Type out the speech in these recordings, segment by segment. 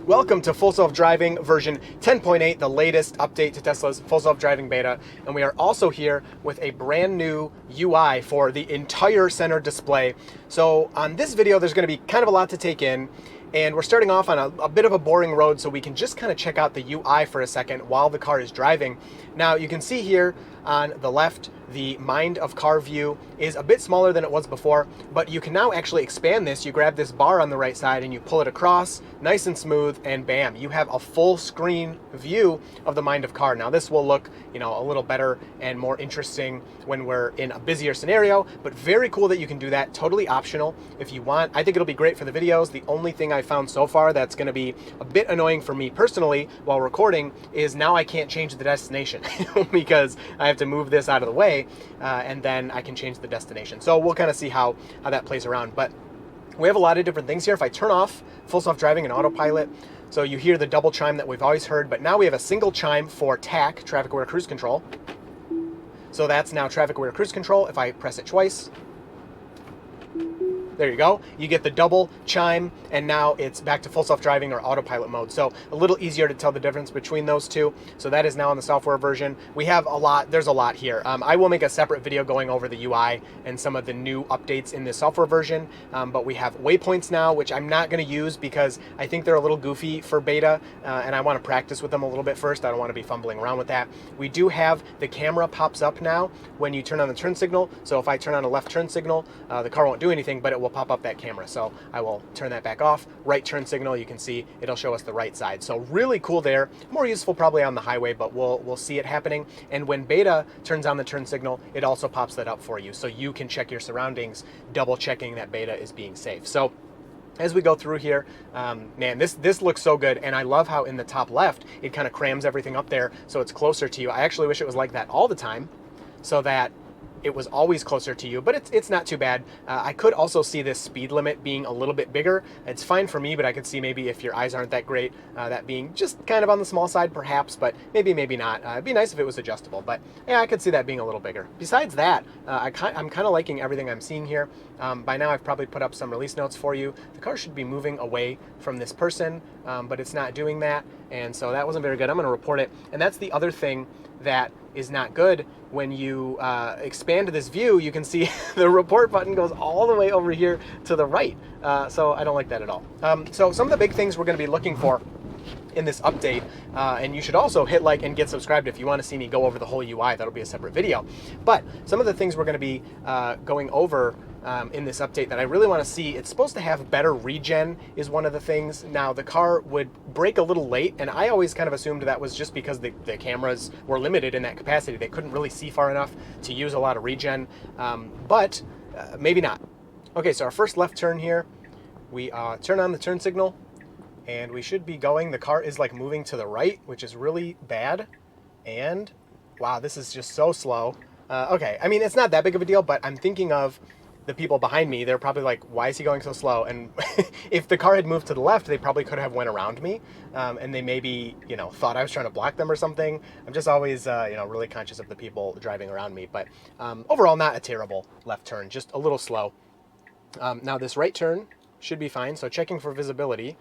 Welcome to Full Self-Driving version 10.8, the latest update to Tesla's Full Self-Driving beta. And we are also here with a brand new UI for the entire center display. So on this video, there's going to be kind of a lot to take in. And we're starting off on a bit of a boring road, so we can just kind of check out the UI for a second while the car is driving. Now, you can see here on the left, the mind of car view is a bit smaller than it was before, but you can now actually expand this. You grab this bar on the right side and you pull it across, nice and smooth, and bam, you have a full screen view of the mind of car. Now this will look, a little better and more interesting when we're in a busier scenario, but very cool that you can do that. Totally optional if you want. I think it'll be great for the videos. The only thing I found so far that's going to be a bit annoying for me personally while recording is now I can't change the destination because I have to move this out of the way, and then I can change the destination. So we'll kind of see how that plays around. But we have a lot of different things here. If I turn off Full Self-Driving and autopilot, so you hear the double chime that we've always heard, but now we have a single chime for TAC, Traffic Aware Cruise Control. So that's now Traffic Aware Cruise Control. If I press it twice, there you go. You get the double chime, and now it's back to full self-driving or autopilot mode. So a little easier to tell the difference between those two. So that is now on the software version. We have a lot, there's a lot here. I will make a separate video going over the UI and some of the new updates in the software version. But we have waypoints now, which I'm not going to use because I think they're a little goofy for beta, and I want to practice with them a little bit first. I don't want to be fumbling around with that. We do have the camera pops up now when you turn on the turn signal. So if I turn on a left turn signal, the car won't do anything, but it will pop up that camera. So I will turn that back off. Right turn signal, you can see it'll show us the right side. So really cool there. More useful probably on the highway, but we'll see it happening. And when beta turns on the turn signal, it also pops that up for you. So you can check your surroundings, double checking that beta is being safe. So as we go through here, man, this looks so good. And I love how in the top left, it kind of crams everything up there so it's closer to you. I actually wish it was like that all the time so that it was always closer to you, but it's not too bad. I could also see this speed limit being a little bit bigger. It's fine for me, but I could see maybe if your eyes aren't that great, that being just kind of on the small side perhaps, but maybe not. It'd be nice if it was adjustable, but yeah, I could see that being a little bigger. Besides that, I'm kind of liking everything I'm seeing here. By now I've probably put up some release notes for you. The car should be moving away from this person, but it's not doing that, and so that wasn't very good. I'm going to report it, and that's the other thing that is not good. When you expand this view, you can see the report button goes all the way over here to the right. So I don't like that at all. So some of the big things we're going to be looking for in this update, and you should also hit like and get subscribed if you want to see me go over the whole UI. That'll be a separate video. But some of the things we're going to be going over in this update that I really want to see, it's supposed to have better regen is one of the things. Now the car would brake a little late, and I always kind of assumed that was just because the cameras were limited in that capacity. They couldn't really see far enough to use a lot of regen, but maybe not. Okay, so our first left turn here, we turn on the turn signal, and we should be going. The car is like moving to the right, which is really bad, and wow, this is just so slow. Okay, I mean, it's not that big of a deal, but I'm thinking of the people behind me. They're probably like, why is he going so slow? And if the car had moved to the left, they probably could have went around me, and they maybe, thought I was trying to block them or something. I'm just always, really conscious of the people driving around me. But overall, not a terrible left turn, just a little slow. Now this right turn should be fine. So checking for visibility,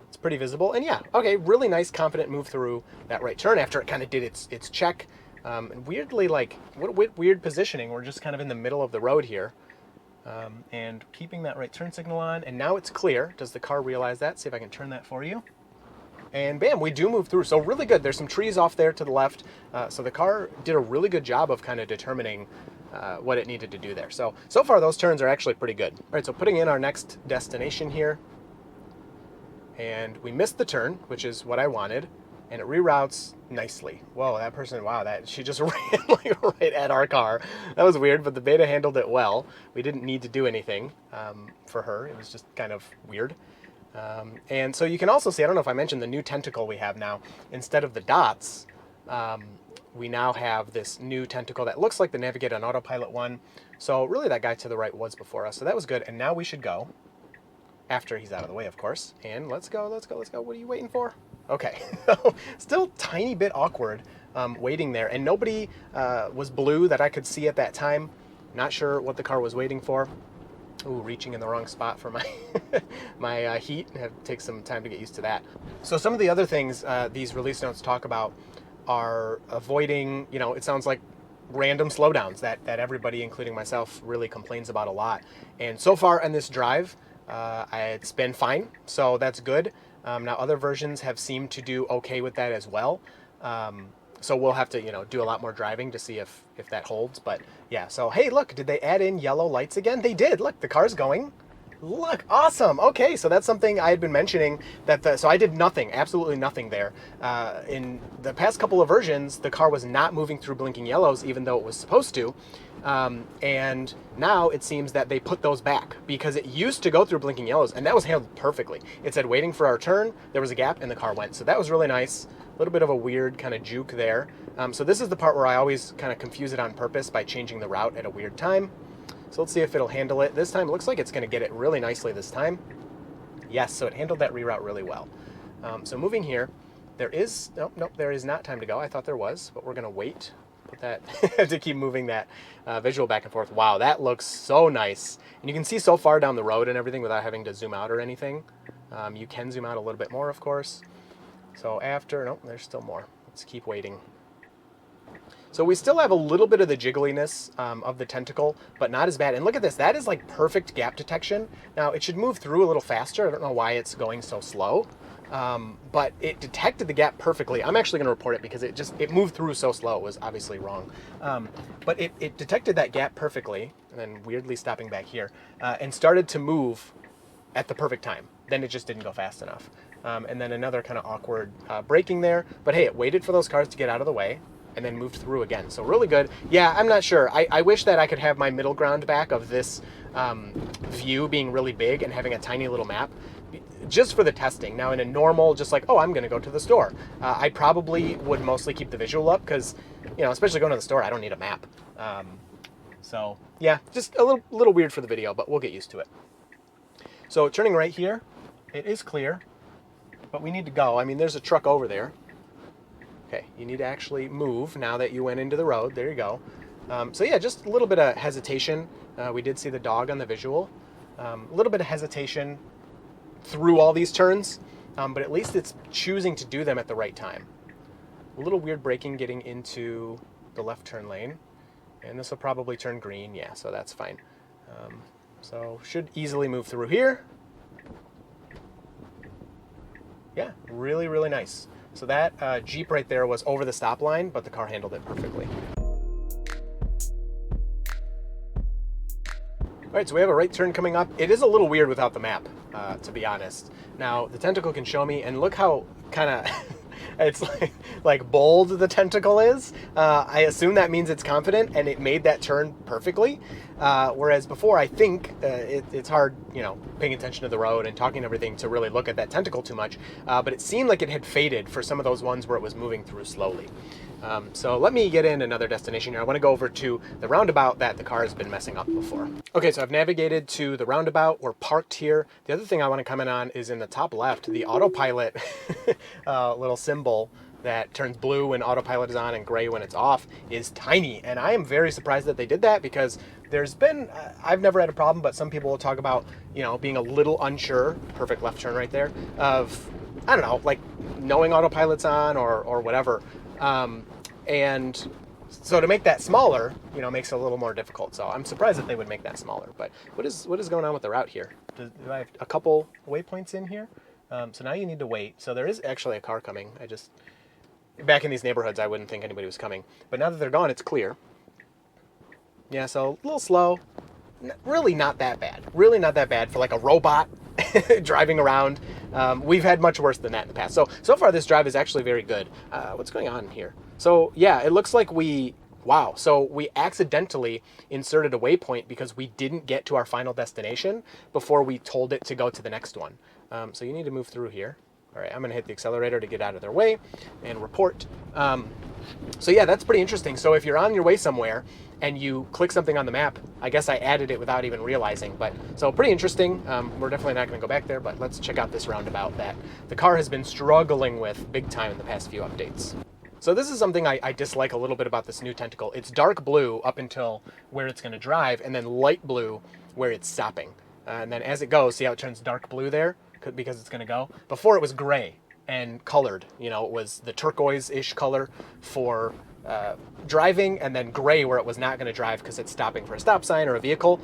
it's pretty visible. And yeah, okay, really nice, confident move through that right turn after it kind of did its check. And weirdly, like, what weird positioning. We're just kind of in the middle of the road here. And keeping that right turn signal on, and now it's clear. Does the car realize that? See if I can turn that for you. And bam, we do move through. So really good. There's some trees off there to the left. So the car did a really good job of kind of determining what it needed to do there. So far those turns are actually pretty good. All right, so putting in our next destination here. And we missed the turn, which is what I wanted. And it reroutes nicely. Whoa, that person, wow, she just ran like right at our car. That was weird, but the beta handled it well. We didn't need to do anything for her. It was just kind of weird. And so you can also see, I don't know if I mentioned the new tentacle we have now. Instead of the dots, we now have this new tentacle that looks like the Navigate on Autopilot one. So really that guy to the right was before us. So that was good. And now we should go. After he's out of the way, of course. And let's go. What are you waiting for? Okay. Still tiny bit awkward waiting there. And nobody was blue that I could see at that time. Not sure what the car was waiting for. Ooh, reaching in the wrong spot for my my heat. It takes some time to get used to that. So some of the other things these release notes talk about are avoiding, it sounds like random slowdowns that everybody, including myself, really complains about a lot. And so far on this drive, it's been fine, so that's good. Now other versions have seemed to do okay with that as well. So we'll have to, do a lot more driving to see if that holds. But yeah, so hey, look, did they add in yellow lights again? They did. Look, the car's going. Look, awesome. Okay, so that's something I had been mentioning so I did nothing, absolutely nothing there. In the past couple of versions, the car was not moving through blinking yellows, even though it was supposed to. And now it seems that they put those back because it used to go through blinking yellows, and that was handled perfectly. It said waiting for our turn, there was a gap, and the car went. So that was really nice. A little bit of a weird kind of juke there. So this is the part where I always kind of confuse it on purpose by changing the route at a weird time. So let's see if it'll handle it. This time it looks like it's going to get it really nicely this time. Yes, so it handled that reroute really well. So moving here, there is, nope, there is not time to go. I thought there was, but we're going to wait. Put that to keep moving that visual back and forth. Wow, that looks so nice. And you can see so far down the road and everything without having to zoom out or anything. You can zoom out a little bit more, of course. So nope, there's still more. Let's keep waiting. So we still have a little bit of the jiggliness of the tentacle, but not as bad. And look at this, that is like perfect gap detection. Now it should move through a little faster. I don't know why it's going so slow, but it detected the gap perfectly. I'm actually gonna report it because it moved through so slow. It was obviously wrong. But it detected that gap perfectly, and then weirdly stopping back here, and started to move at the perfect time. Then it just didn't go fast enough. And then another kind of awkward braking there, but hey, it waited for those cars to get out of the way and then moved through again. So really good. Yeah, I'm not sure. I wish that I could have my middle ground back of this view being really big and having a tiny little map just for the testing. Now in a normal, just like, oh, I'm gonna go to the store. I probably would mostly keep the visual up because, especially going to the store, I don't need a map. So yeah, just a little weird for the video, but we'll get used to it. So turning right here, it is clear, but we need to go. I mean, there's a truck over there. Okay, you need to actually move now that you went into the road. There you go. So yeah, just a little bit of hesitation. We did see the dog on the visual. A little bit of hesitation through all these turns, but at least it's choosing to do them at the right time. A little weird braking getting into the left turn lane. And this will probably turn green. Yeah, so that's fine. So should easily move through here. Yeah, really, really nice. So that Jeep right there was over the stop line, but the car handled it perfectly. All right, so we have a right turn coming up. It is a little weird without the map, to be honest. Now, the tentacle can show me, and look how kind of, it's like bold the tentacle is. I assume that means it's confident, and it made that turn perfectly. Whereas before, I think it's hard, paying attention to the road and talking and everything to really look at that tentacle too much. But it seemed like it had faded for some of those ones where it was moving through slowly. So let me get in another destination here. I want to go over to the roundabout that the car has been messing up before. Okay, so I've navigated to the roundabout. We're parked here. The other thing I want to comment on is in the top left, the autopilot little symbol that turns blue when autopilot is on and gray when it's off is tiny. And I am very surprised that they did that because there's been, I've never had a problem, but some people will talk about, being a little unsure, perfect left turn right there, of, I don't know, like knowing autopilot's on or whatever. And so to make that smaller, makes it a little more difficult. So I'm surprised that they would make that smaller. But what is going on with the route here? Do I have a couple waypoints in here? So now you need to wait. So there is actually a car coming. Back in these neighborhoods, I wouldn't think anybody was coming. But now that they're gone, it's clear. Yeah, so a little slow. Really not that bad. Really not that bad for like a robot driving around. We've had much worse than that in the past. So far this drive is actually very good. What's going on here? So yeah, it looks like so we accidentally inserted a waypoint because we didn't get to our final destination before we told it to go to the next one. So you need to move through here. All right, I'm gonna hit the accelerator to get out of their way and report. So yeah, that's pretty interesting. So if you're on your way somewhere and you click something on the map, I guess I added it without even realizing, so pretty interesting. We're definitely not gonna go back there, but let's check out this roundabout that the car has been struggling with big time in the past few updates. So this is something I dislike a little bit about this new tentacle. It's dark blue up until where it's going to drive, and then light blue where it's stopping. And then as it goes, see how it turns dark blue there? Because it's going to go. Before it was gray and colored. You know, it was the turquoise-ish color for driving, and then gray where it was not going to drive because it's stopping for a stop sign or a vehicle.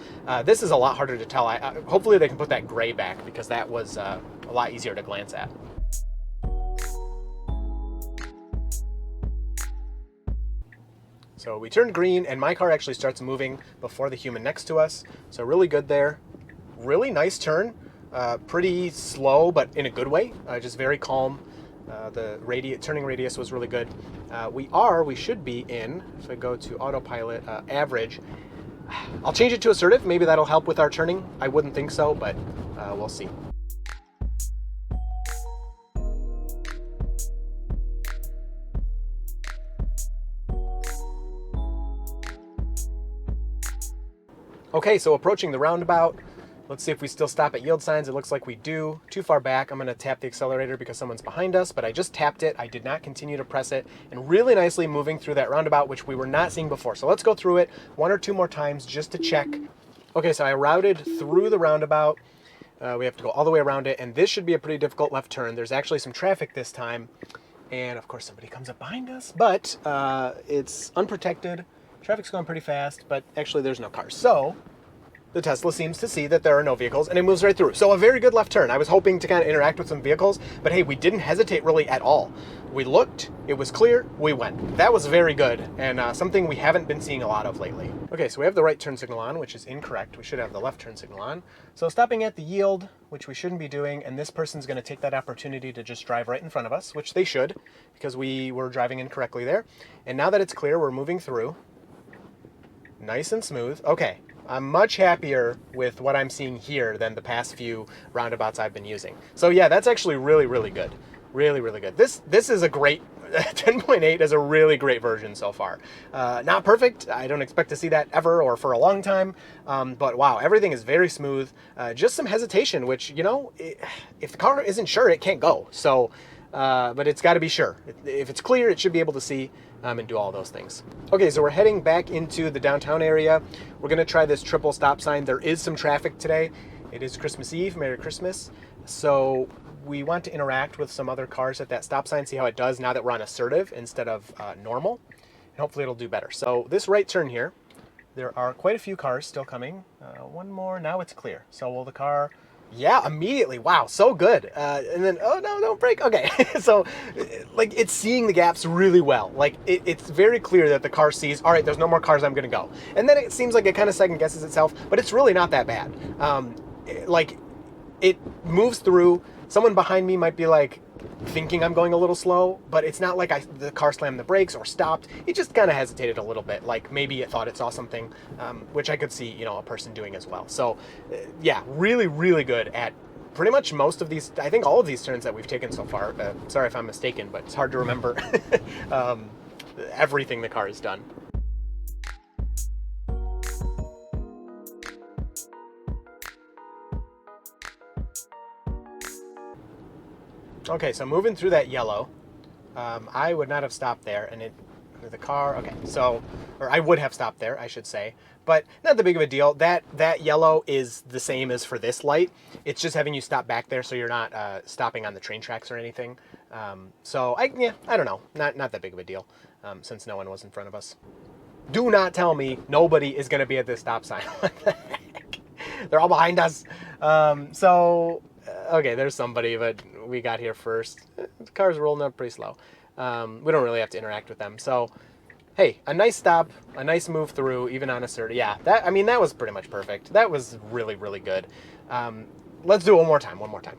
This is a lot harder to tell. Hopefully they can put that gray back, because that was a lot easier to glance at. So we turned green, and my car actually starts moving before the human next to us. So really good there. Really nice turn. Pretty slow, but in a good way. Just very calm. The turning radius was really good. We should be in, if I go to autopilot, average. I'll change it to assertive. Maybe that'll help with our turning. I wouldn't think so, but we'll see. Okay, so approaching the roundabout. Let's see if we still stop at yield signs. It looks like we do. Too far back. I'm going to tap the accelerator because someone's behind us, but I just tapped it. I did not continue to press it, and really nicely moving through that roundabout, which we were not seeing before. So let's go through it 1 or 2 more times just to check. Okay, so I routed through the roundabout. We have to go all the way around it, and this should be a pretty difficult left turn. There's actually some traffic this time, and of course somebody comes up behind us, but it's unprotected. Traffic's going pretty fast, but actually there's no cars. So the Tesla seems to see that there are no vehicles, and it moves right through. So a very good left turn. I was hoping to kind of interact with some vehicles, but hey, we didn't hesitate really at all. We looked, it was clear, we went. That was very good, and something we haven't been seeing a lot of lately. Okay, so we have the right turn signal on, which is incorrect. We should have the left turn signal on. So stopping at the yield, which we shouldn't be doing, and this person's gonna take that opportunity to just drive right in front of us, which they should, because we were driving incorrectly there. And now that it's clear, we're moving through. Nice and smooth. Okay, I'm much happier with what I'm seeing here than the past few roundabouts I've been using. So yeah, that's actually really, really good. Really, really good. This is a great, 10.8 is a really great version so far. Not perfect. I don't expect to see that ever or for a long time. But wow, everything is very smooth. Just some hesitation, which, you know, if the car isn't sure, it can't go. So, but it's got to be sure. If it's clear, it should be able to see and do all those things. Okay, so we're heading back into the downtown area. We're gonna try this triple stop sign. There is some traffic today. It is Christmas Eve, Merry Christmas. So we want to interact with some other cars at that stop sign, see how it does now that we're on assertive instead of normal. And hopefully it'll do better. So this right turn here, there are quite a few cars still coming. One more, now it's clear. So will the car, yeah, immediately. Wow, so good. And then, oh no, don't brake. Okay, so like it's seeing the gaps really well. Like it's very clear that the car sees, all right, there's no more cars, I'm gonna go. And then it seems like it kind of second guesses itself, but it's really not that bad. Like it moves through. Someone behind me might be like thinking I'm going a little slow, but it's not like the car slammed the brakes or stopped. It just kind of hesitated a little bit, like maybe it thought it saw something, which I could see, you know, a person doing as well. So yeah, really, really good at pretty much most of these, I think all of these turns that we've taken so far. Sorry if I'm mistaken, but it's hard to remember everything the car has done. Okay, so moving through that yellow, I would not have stopped there, and the car, okay, so, or I would have stopped there, I should say, but not that big of a deal. That yellow is the same as for this light. It's just having you stop back there so you're not stopping on the train tracks or anything. So, I don't know, not that big of a deal, since no one was in front of us. Do not tell me nobody is going to be at this stop sign. What the heck? They're all behind us. Okay, there's somebody, but we got here first. The car's rolling up pretty slow. We don't really have to interact with them. So, hey, a nice stop, a nice move through, even on assertive. Yeah, that was pretty much perfect. That was really, really good. Let's do it one more time.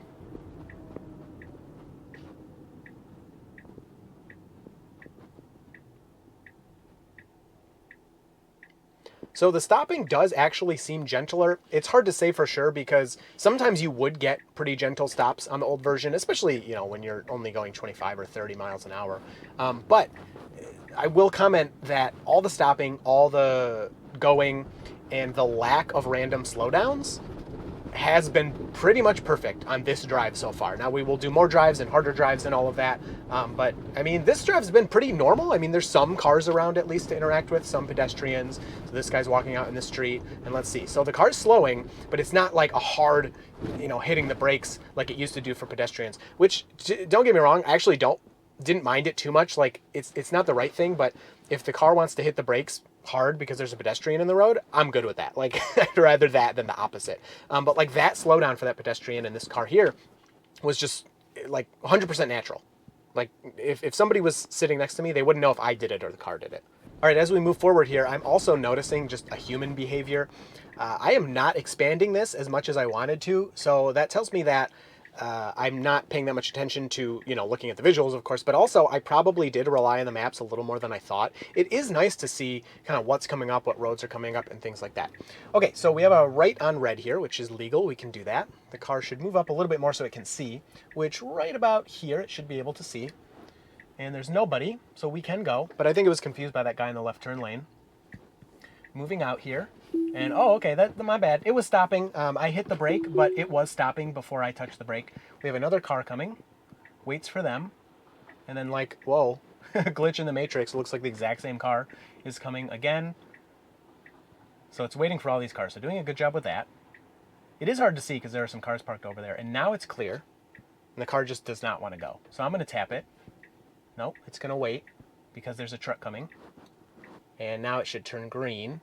So the stopping does actually seem gentler. It's hard to say for sure because sometimes you would get pretty gentle stops on the old version, especially, you know, when you're only going 25 or 30 miles an hour. But I will comment that all the stopping, all the going, and the lack of random slowdowns has been pretty much perfect on this drive so far. Now we will do more drives and harder drives and all of that, but I mean, this drive's been pretty normal. I mean, there's some cars around at least to interact with, some pedestrians. So this guy's walking out in the street, and let's see. So the car's slowing, but it's not like a hard, hitting the brakes like it used to do for pedestrians, which, don't get me wrong, I actually didn't mind it too much. Like, it's not the right thing, but if the car wants to hit the brakes hard because there's a pedestrian in the road, I'm good with that. Like, I'd rather that than the opposite. But like that slowdown for that pedestrian in this car here was just like 100% natural. Like if somebody was sitting next to me, they wouldn't know if I did it or the car did it. All right, as we move forward here, I'm also noticing just a human behavior. I am not expanding this as much as I wanted to. So that tells me that I'm not paying that much attention to, looking at the visuals, of course, but also I probably did rely on the maps a little more than I thought. It is nice to see kind of what's coming up, what roads are coming up, and things like that. Okay, so we have a right on red here, which is legal. We can do that. The car should move up a little bit more so it can see, which right about here it should be able to see. And there's nobody, so we can go. But I think it was confused by that guy in the left turn lane. Moving out here. And, oh, okay, my bad. It was stopping. I hit the brake, but it was stopping before I touched the brake. We have another car coming. Waits for them. And then, like, whoa, glitch in the matrix. It looks like the exact same car is coming again. So it's waiting for all these cars. So doing a good job with that. It is hard to see because there are some cars parked over there. And now it's clear. And the car just does not want to go. So I'm going to tap it. Nope, it's going to wait because there's a truck coming. And now it should turn green.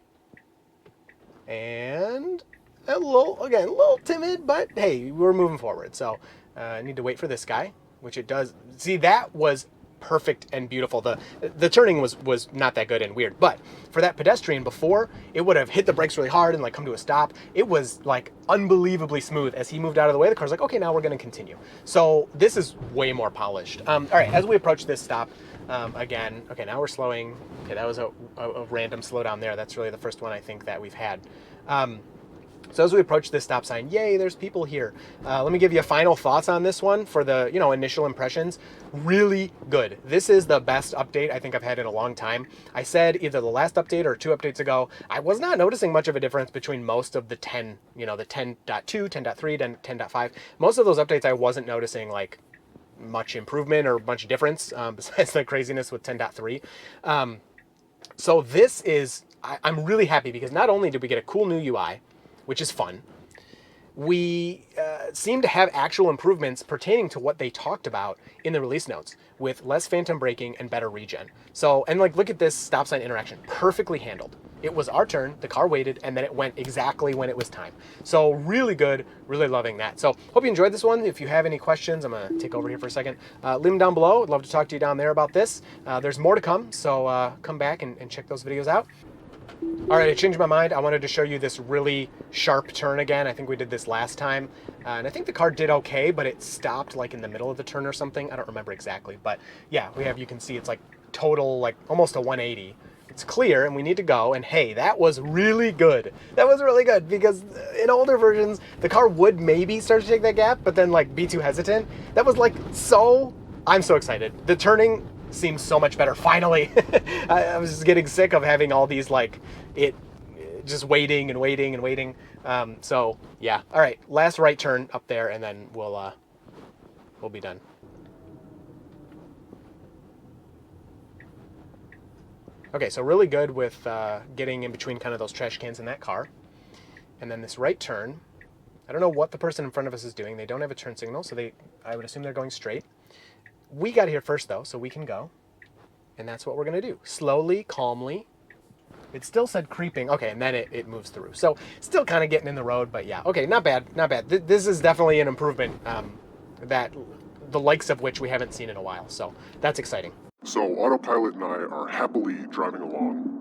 And a little timid, but hey, we're moving forward. So I need to wait for this guy, which it does. See, that was perfect and beautiful. The turning was not that good and weird, but for that pedestrian before, it would have hit the brakes really hard and like come to a stop. It was like unbelievably smooth. As he moved out of the way, the car's like, okay, now we're going to continue. So this is way more polished. All right, as we approach this stop, again, okay, now we're slowing. Okay, that was a random slowdown there. That's really the first one I think that we've had. So as we approach this stop sign, yay, there's people here. Let me give you final thoughts on this one for the, initial impressions. Really good. This is the best update I think I've had in a long time. I said either the last update or 2 updates ago, I was not noticing much of a difference between most of the 10, the 10.2, 10.3, 10.5. Most of those updates I wasn't noticing like much improvement or much difference besides the craziness with 10.3. So this is, I'm really happy because not only did we get a cool new UI, which is fun, we seem to have actual improvements pertaining to what they talked about in the release notes with less phantom braking and better regen. So, and like, look at this stop sign interaction, perfectly handled. It was our turn, the car waited, and then it went exactly when it was time. So really good, really loving that. So hope you enjoyed this one. If you have any questions, I'm gonna take over here for a second. Leave them down below. I'd love to talk to you down there about this. There's more to come, so come back and check those videos out. All right, I changed my mind. I wanted to show you this really sharp turn again. I think we did this last time. And I think the car did okay, but it stopped like in the middle of the turn or something. I don't remember exactly, but yeah, you can see it's like total, like almost a 180. It's clear and we need to go. And hey, that was really good. That was really good because in older versions, the car would maybe start to take that gap, but then like be too hesitant. That was like I'm so excited. The turning seems so much better finally. I was just getting sick of having all these just waiting and waiting and waiting. So yeah, all right, last right turn up there and then we'll be done. Okay, so really good with getting in between kind of those trash cans in that car. And then this right turn, I don't know what the person in front of us is doing. They don't have a turn signal, so I would assume they're going straight. We got here first though, so we can go. And that's what we're gonna do. Slowly, calmly. It still said creeping. Okay, and then it moves through. So still kind of getting in the road, but yeah. Okay, not bad, not bad. This is definitely an improvement that the likes of which we haven't seen in a while. So that's exciting. So Autopilot and I are happily driving along.